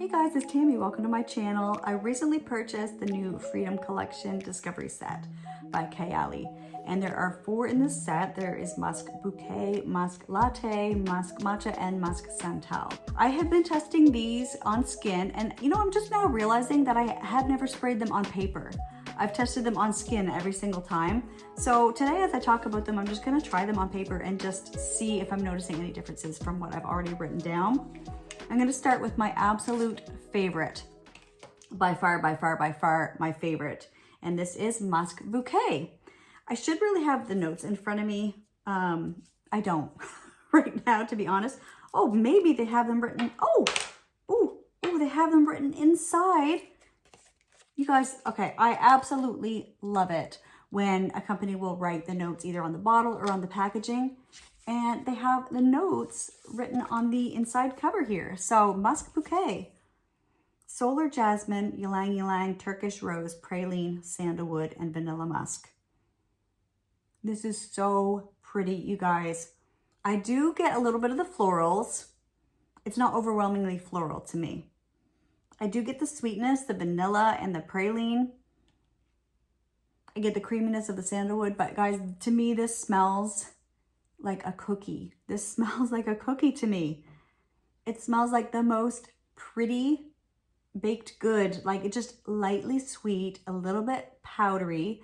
Hey guys, it's Tammy. Welcome to my channel. I recently purchased the new Freedom Collection Discovery Set by Kayali. And there are 4 in this set. There is Musk Bouquet, Musk Latte, Musk Matcha, and Musk Santal. I have been testing these on skin, and I'm just now realizing that I had never sprayed them on paper. I've tested them on skin every single time. So today, as I talk about them, I'm just gonna try them on paper and just see if I'm noticing any differences from what I've already written down. I'm gonna start with my absolute favorite, by far, my favorite. And this is Musk Bouquet. I should really have the notes in front of me. I don't right now, to be honest. Oh, maybe they have them written, they have them written inside. You guys, okay, I absolutely love it when a company will write the notes either on the bottle or on the packaging, and they have the notes written on the inside cover here. So Musk Bouquet, Solar Jasmine, Ylang Ylang, Turkish Rose, Praline, Sandalwood, and Vanilla Musk. This is so pretty, you guys. I do get a little bit of the florals. It's not overwhelmingly floral to me. I do get the sweetness, the vanilla, and the praline. I get the creaminess of the sandalwood, but guys, to me, this smells like a cookie. This smells like a cookie to me. It smells like the most pretty baked good, like it's just lightly sweet, a little bit powdery,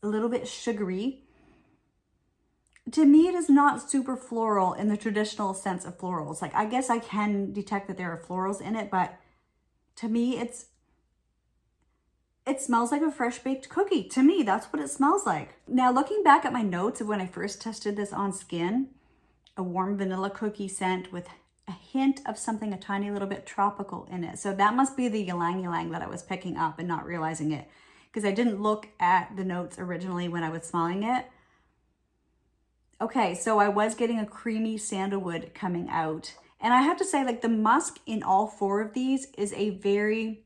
a little bit sugary. To me, it is not super floral in the traditional sense of florals. Like, I guess I can detect that there are florals in it, but to me, it smells like a fresh baked cookie. To me, that's what it smells like. Now, looking back at my notes of when I first tested this on skin, a warm vanilla cookie scent with a hint of something a tiny little bit tropical in it. So that must be the ylang ylang that I was picking up and not realizing it, because I didn't look at the notes originally when I was smelling it. Okay, so I was getting a creamy sandalwood coming out. And I have to say, like, the musk in all 4 of these is a very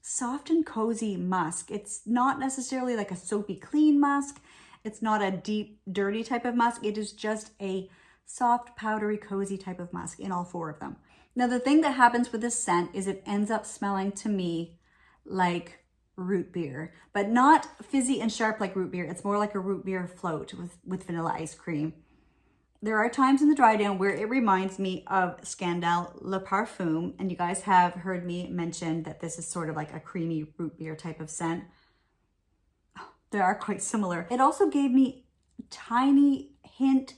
soft and cozy musk. It's not necessarily like a soapy clean musk. It's not a deep, dirty type of musk. It is just a soft, powdery, cozy type of musk in all 4 of them. Now, the thing that happens with this scent is it ends up smelling to me like root beer, but not fizzy and sharp like root beer. It's more like a root beer float with vanilla ice cream. There are times in the dry down where it reminds me of Santal Le Parfum, and you guys have heard me mention that this is sort of like a creamy root beer type of scent. They are quite similar. It also gave me a tiny hint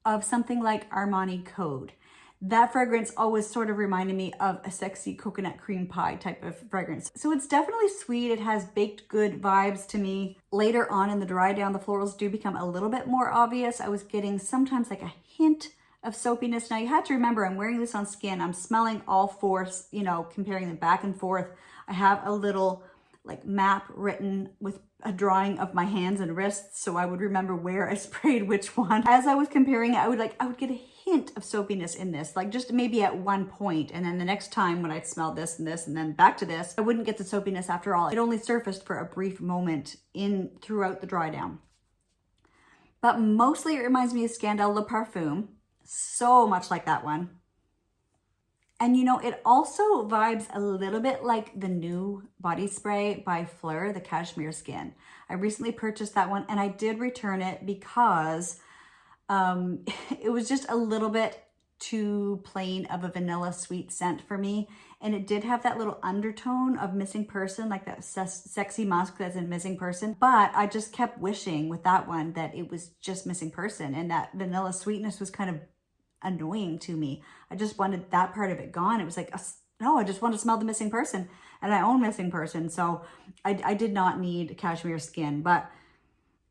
of something like Armani Code. That fragrance always sort of reminded me of a sexy coconut cream pie type of fragrance. So it's definitely sweet. It has baked good vibes to me. Later on in the dry down, the florals do become a little bit more obvious. I was getting sometimes like a hint of soapiness. Now you have to remember, I'm wearing this on skin. I'm smelling all 4, comparing them back and forth. I have a little like map written with a drawing of my hands and wrists, so I would remember where I sprayed which one. As I was comparing it, I would get a hint of soapiness in this, like just maybe at one point, and then the next time when I'd smell this and this and then back to this, I wouldn't get the soapiness after all. It only surfaced for a brief moment throughout the dry down. But mostly it reminds me of Santal Le Parfum, so much like that one. And it also vibes a little bit like the new body spray by Phlur, the Cashmere Skin. I recently purchased that one and I did return it because it was just a little bit too plain of a vanilla sweet scent for me. And it did have that little undertone of Missing Person, like that sexy musk that's in Missing Person. But I just kept wishing with that one that it was just Missing Person, and that vanilla sweetness was kind of annoying to me. I just wanted that part of it gone. It was like, no, I just want to smell the Missing Person, and I own Missing Person. So I did not need Cashmere Skin, but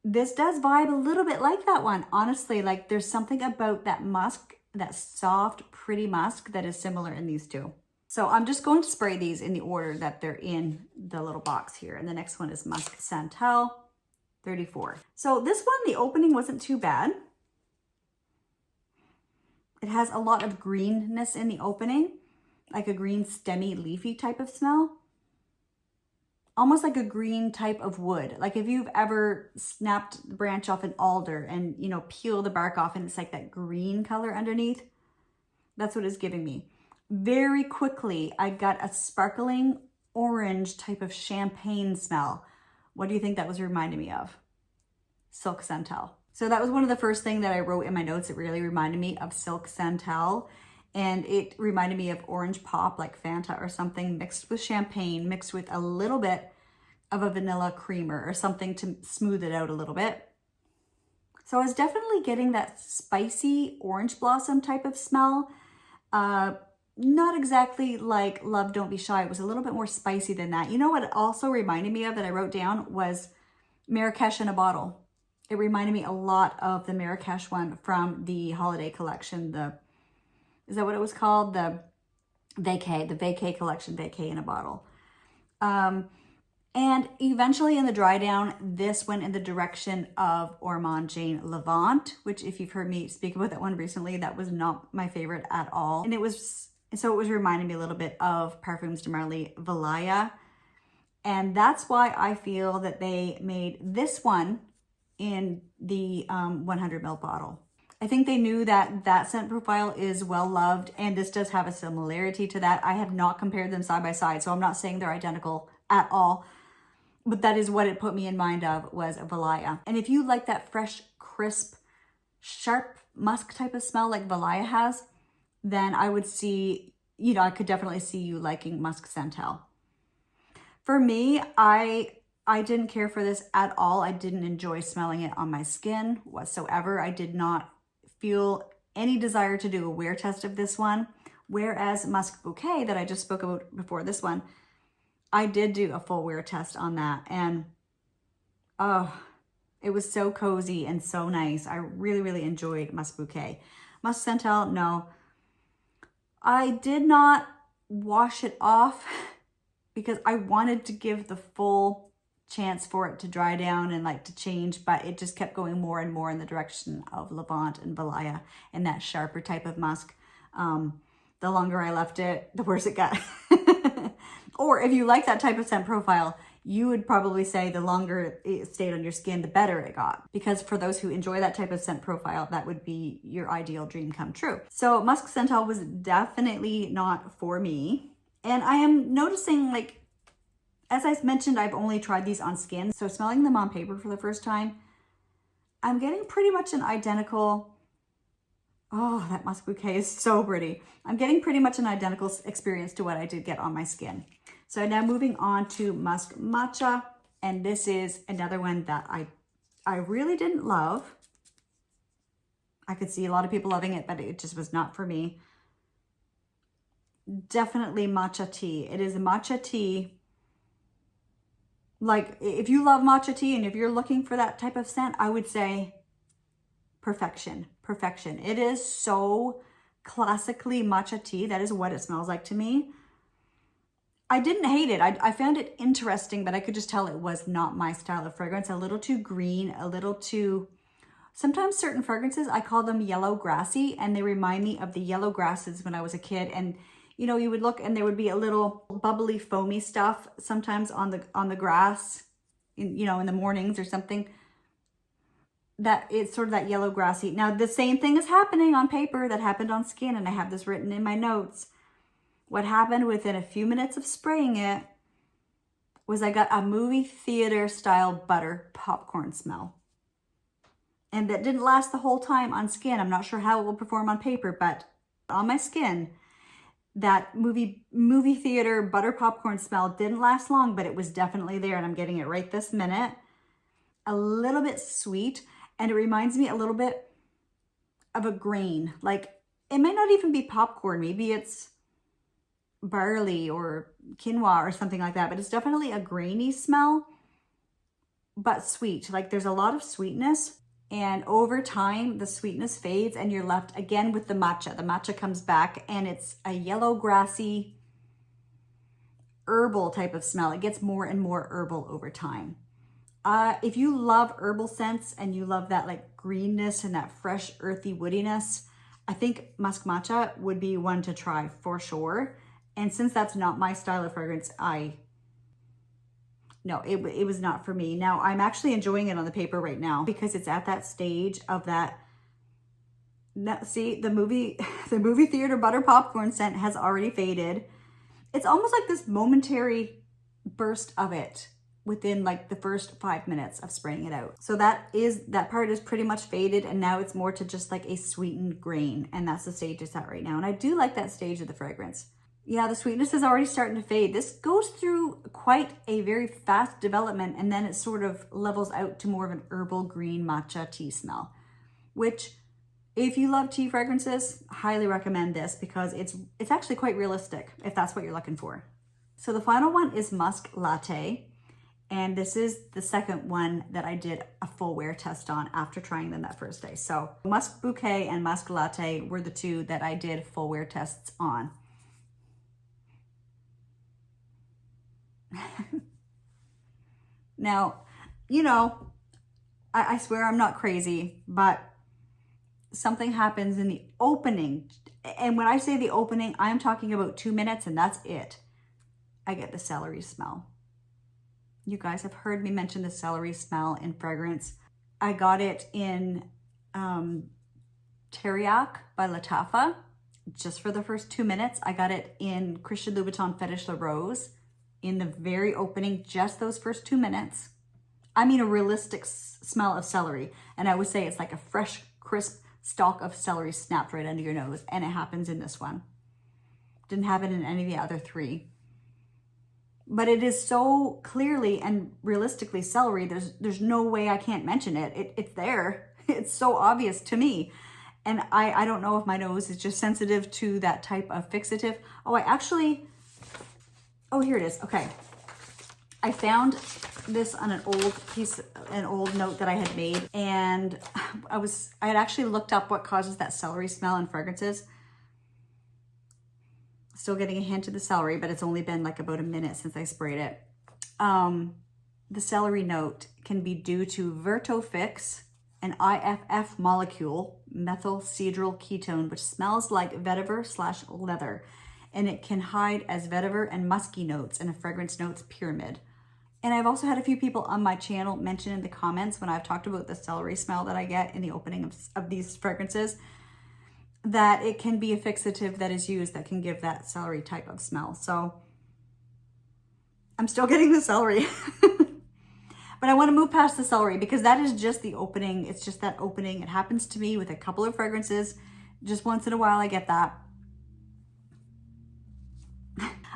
this does vibe a little bit like that one. Honestly, like there's something about that musk, that soft, pretty musk that is similar in these 2. So I'm just going to spray these in the order that they're in the little box here. And the next one is Musk Santal 34. So this one, the opening wasn't too bad. It has a lot of greenness in the opening, like a green stemmy leafy type of smell. Almost like a green type of wood. Like if you've ever snapped the branch off an alder and, peel the bark off and it's like that green color underneath. That's what it's giving me. very quickly, I got a sparkling orange type of champagne smell. What do you think that was reminding me of? Silk Santal. So that was one of the first things that I wrote in my notes. It really reminded me of Silk Santal. And it reminded me of orange pop, like Fanta or something, mixed with champagne, mixed with a little bit of a vanilla creamer or something to smooth it out a little bit. So I was definitely getting that spicy orange blossom type of smell. Not exactly like Love Don't Be Shy. It was a little bit more spicy than that. You know what it also reminded me of that I wrote down was Marrakesh in a bottle. It reminded me a lot of the Marrakesh one from the holiday collection. Is that what it was called? The Vacay collection, Vacay in a bottle. And eventually in the dry down, this went in the direction of Ormonde, Jayne, Levant, which if you've heard me speak about that one recently, that was not my favorite at all. And it was reminding me a little bit of Parfums de Marly, Valaya. And that's why I feel that they made this one in the 100 ml bottle. I think they knew that that scent profile is well loved, and this does have a similarity to that. I have not compared them side by side, so I'm not saying they're identical at all, but that is what it put me in mind of, was Valaya. And if you like that fresh, crisp, sharp musk type of smell like Valaya has, then I would see, I could definitely see you liking Musk Santal. For me, I didn't care for this at all. I didn't enjoy smelling it on my skin whatsoever. I did not feel any desire to do a wear test of this one. Whereas Musk Bouquet that I just spoke about before this one, I did do a full wear test on that. And oh, it was so cozy and so nice. I really, really enjoyed Musk Bouquet. Musk Santal, no. I did not wash it off because I wanted to give the full chance for it to dry down and like to change, but it just kept going more and more in the direction of Levant and Valaya and that sharper type of musk. The longer I left it, the worse it got. Or if you like that type of scent profile, you would probably say the longer it stayed on your skin, the better it got. Because for those who enjoy that type of scent profile, that would be your ideal dream come true. So Musk Santal was definitely not for me. And I am noticing, like, as I mentioned, I've only tried these on skin. So smelling them on paper for the first time, I'm getting pretty much an identical, oh, that Musk Bouquet is so pretty. I'm getting pretty much an identical experience to what I did get on my skin. So now moving on to Musk Matcha. And this is another one that I really didn't love. I could see a lot of people loving it, but it just was not for me. Definitely matcha tea. It is a matcha tea. Like, if you love matcha tea and if you're looking for that type of scent, I would say perfection. Perfection. It is so classically matcha tea. That is what it smells like to me. I didn't hate it. I found it interesting, but I could just tell it was not my style of fragrance. A little too green, a little too... Sometimes certain fragrances, I call them yellow grassy, and they remind me of the yellow grasses when I was a kid. And you know, you would look and there would be a little bubbly, foamy stuff sometimes on the grass, in the mornings or something. That it's sort of that yellow grassy. Now, the same thing is happening on paper that happened on skin, and I have this written in my notes. What happened within a few minutes of spraying it was I got a movie theater style butter popcorn smell. And that didn't last the whole time on skin. I'm not sure how it will perform on paper, but on my skin, that movie theater butter popcorn smell didn't last long, but it was definitely there, and I'm getting it right this minute. A little bit sweet, and it reminds me a little bit of a grain. Like, it might not even be popcorn. Maybe it's barley or quinoa or something like that, but it's definitely a grainy smell, but sweet. Like, there's a lot of sweetness. And over time, the sweetness fades and you're left again with the matcha. The matcha comes back and it's a yellow grassy herbal type of smell. It gets more and more herbal over time. If you love herbal scents and you love that like greenness and that fresh earthy woodiness, I think Musk Matcha would be one to try for sure. And since that's not my style of fragrance, no, it was not for me. Now, I'm actually enjoying it on the paper right now because it's at that stage of that Now, see, the movie theater butter popcorn scent has already faded. It's almost like this momentary burst of it within like the first 5 minutes of spraying it out. So that part is pretty much faded, and now it's more to just like a sweetened grain, and that's the stage it's at right now. And I do like that stage of the fragrance. Yeah, the sweetness is already starting to fade. This goes through quite a very fast development, and then it sort of levels out to more of an herbal green matcha tea smell, which if you love tea fragrances, highly recommend this because it's actually quite realistic if that's what you're looking for. So the final one is Musk Latte. And this is the second one that I did a full wear test on after trying them that first day. So Musk Bouquet and Musk Latte were the two that I did full wear tests on. Now, you know, I swear I'm not crazy, but something happens in the opening. And when I say the opening, I'm talking about 2 minutes and that's it. I get the celery smell. You guys have heard me mention the celery smell in fragrance. I got it in Teriaq by Lattafa, just for the first 2 minutes. I got it in Christian Louboutin Fétiche La Rose in the very opening, just those first 2 minutes. I mean a realistic smell of celery. And I would say it's like a fresh, crisp stalk of celery snapped right under your nose. And it happens in this one. Didn't happen in any of the other three. But it is so clearly and realistically celery. There's no way I can't mention it. It's there. It's so obvious to me. And I don't know if my nose is just sensitive to that type of fixative. Oh, here it is. Okay. I found this on an old note that I had made. And I had actually looked up what causes that celery smell in fragrances. Still getting a hint of the celery, but it's only been like about a minute since I sprayed it. The celery note can be due to Vertofix, an IFF molecule, methylcedryl ketone, which smells like vetiver/leather, and it can hide as vetiver and musky notes in a fragrance notes pyramid. And I've also had a few people on my channel mention in the comments when I've talked about the celery smell that I get in the opening of these fragrances, that it can be a fixative that is used that can give that celery type of smell. So I'm still getting the celery. But I want to move past the celery because that is just the opening. It's just that opening. It happens to me with a couple of fragrances. Just once in a while I get that.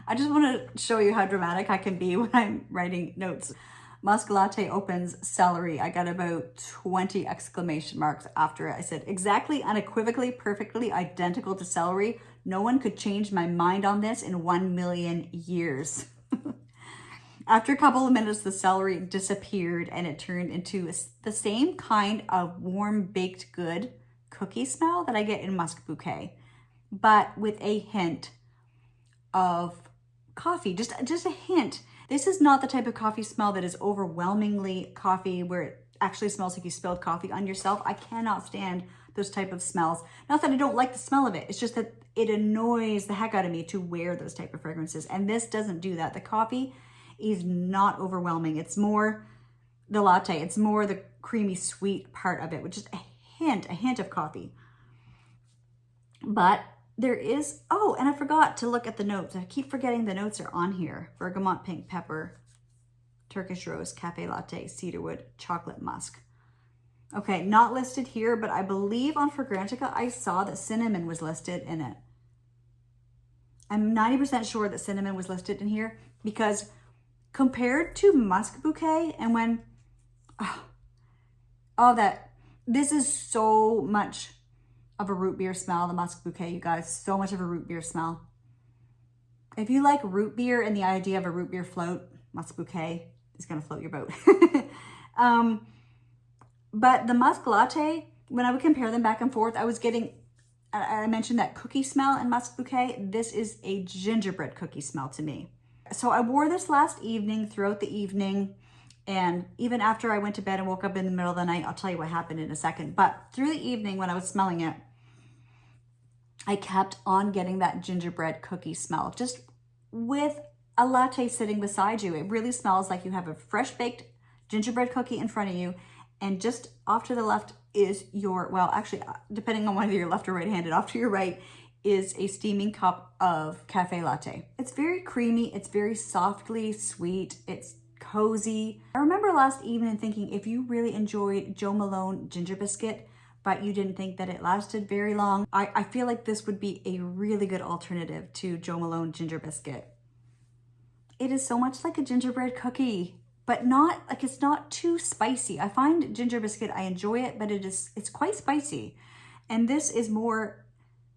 I just want to show you how dramatic I can be when I'm writing notes. Musk Latte opens celery. I got about 20 exclamation marks after it. I said, exactly, unequivocally, perfectly identical to celery. No one could change my mind on this in 1 million years. After a couple of minutes, the celery disappeared and it turned into the same kind of warm baked good cookie smell that I get in Musk Bouquet, but with a hint of coffee, just a hint. This is not the type of coffee smell that is overwhelmingly coffee where it actually smells like you spilled coffee on yourself. I cannot stand those type of smells. Not that I don't like the smell of it. It's just that it annoys the heck out of me to wear those type of fragrances. And this doesn't do that. The coffee is not overwhelming. It's more the latte. It's more the creamy sweet part of it, which is a hint of coffee. But there is, oh, and I forgot to look at the notes. I keep forgetting the notes are on here. Bergamot, pink pepper, Turkish rose, cafe latte, cedarwood, chocolate musk. Okay, not listed here, but I believe on Fragrantica, I saw that cinnamon was listed in it. I'm 90% sure that cinnamon was listed in here because compared to Musk Bouquet and when, this is so much of a root beer smell, the Musk Bouquet, you guys, so much of a root beer smell. If you like root beer and the idea of a root beer float, Musk Bouquet is gonna float your boat. But the Musk Latte, when I would compare them back and forth, I was getting, I mentioned that cookie smell in Musk Bouquet. This is a gingerbread cookie smell to me. So I wore this last evening, throughout the evening, and even after I went to bed and woke up in the middle of the night, I'll tell you what happened in a second. But through the evening when I was smelling it, I kept on getting that gingerbread cookie smell, just with a latte sitting beside you. It really smells like you have a fresh baked gingerbread cookie in front of you, and just off to the left is your, well, actually, depending on whether you're left or right-handed, off to your right is a steaming cup of cafe latte. It's very creamy. It's very softly sweet. It's cozy. I remember last evening thinking if you really enjoyed Jo Malone Ginger Biscuit, but you didn't think that it lasted very long, I feel like this would be a really good alternative to Jo Malone Ginger Biscuit. It is so much like a gingerbread cookie, but not like, it's not too spicy. I find ginger biscuit, I enjoy it, but it's quite spicy. And this is more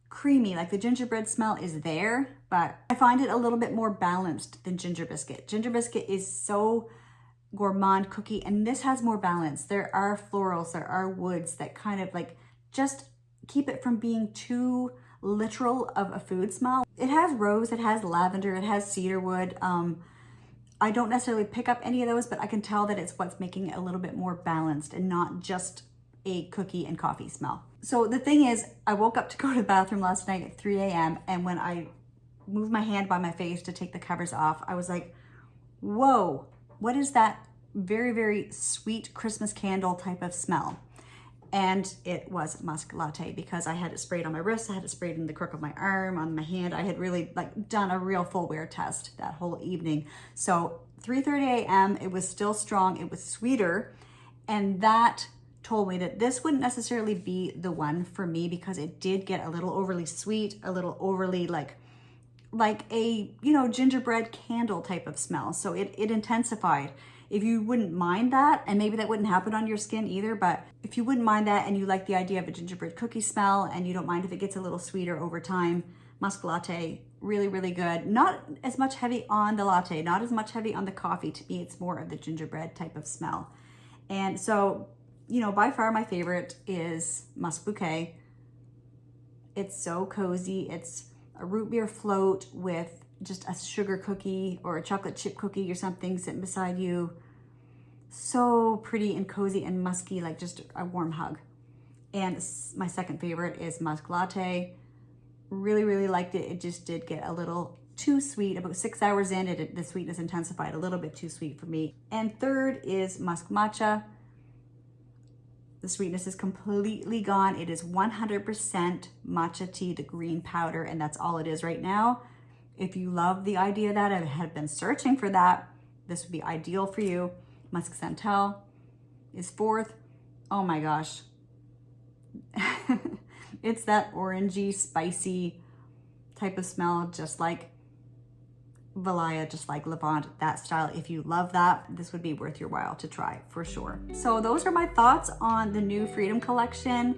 creamy, like the gingerbread smell is there, but I find it a little bit more balanced than ginger biscuit. Ginger biscuit is so gourmand cookie, and this has more balance. There are florals, there are woods that kind of like just keep it from being too literal of a food smell. It has rose, it has lavender, it has cedarwood. I don't necessarily pick up any of those, but I can tell that it's what's making it a little bit more balanced and not just a cookie and coffee smell. So the thing is, I woke up to go to the bathroom last night at 3 a.m. and when I moved my hand by my face to take the covers off, I was like, whoa, what is that very, very sweet Christmas candle type of smell? And it was musk latte, because I had it sprayed on my wrist, I had it sprayed in the crook of my arm, on my hand. I had really like done a real full wear test that whole evening. So 3:30 a.m., it was still strong, it was sweeter, and that told me that this wouldn't necessarily be the one for me, because it did get a little overly sweet, a little overly like a, you know, gingerbread candle type of smell. So it intensified. If you wouldn't mind that, and maybe that wouldn't happen on your skin either, but if you wouldn't mind that and you like the idea of a gingerbread cookie smell and you don't mind if it gets a little sweeter over time, musk latte, really, really good. Not as much heavy on the latte, not as much heavy on the coffee. To me, it's more of the gingerbread type of smell. And so, you know, by far my favorite is Musk Bouquet. It's so cozy. It's a root beer float with just a sugar cookie or a chocolate chip cookie or something sitting beside you. So pretty and cozy and musky, like just a warm hug. And my second favorite is Musk Latte. Really, really liked it. It just did get a little too sweet. About 6 hours in, the sweetness intensified, a little bit too sweet for me. And third is Musk Matcha. The sweetness is completely gone. It is 100% matcha tea, the green powder, and that's all it is right now. If you love the idea that I have been searching for that, this would be ideal for you. Musk Santal is fourth. Oh my gosh. It's that orangey, spicy type of smell, just like Valaya, just like Levant, that style. If you love that, this would be worth your while to try for sure. So those are my thoughts on the new Freedom collection.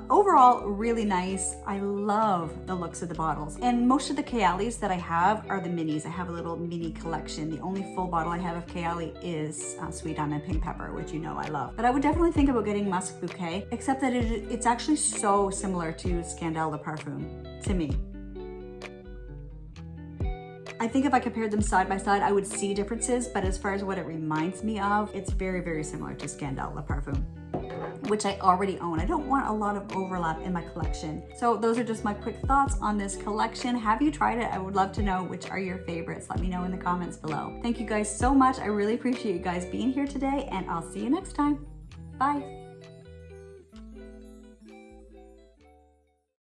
Overall, really nice. I love the looks of the bottles. And most of the Kayalis that I have are the minis. I have a little mini collection. The only full bottle I have of Kayali is Sweet Diamond Pink Pepper, which you know I love. But I would definitely think about getting Musk Bouquet, except that it's actually so similar to Scandale the Parfum to me. I think if I compared them side by side, I would see differences, but as far as what it reminds me of, it's very, very similar to Scandale the Parfum, which I already own. I don't want a lot of overlap in my collection. So those are just my quick thoughts on this collection. Have you tried it? I would love to know which are your favorites. Let me know in the comments below. Thank you guys so much. I really appreciate you guys being here today, and I'll see you next time. Bye.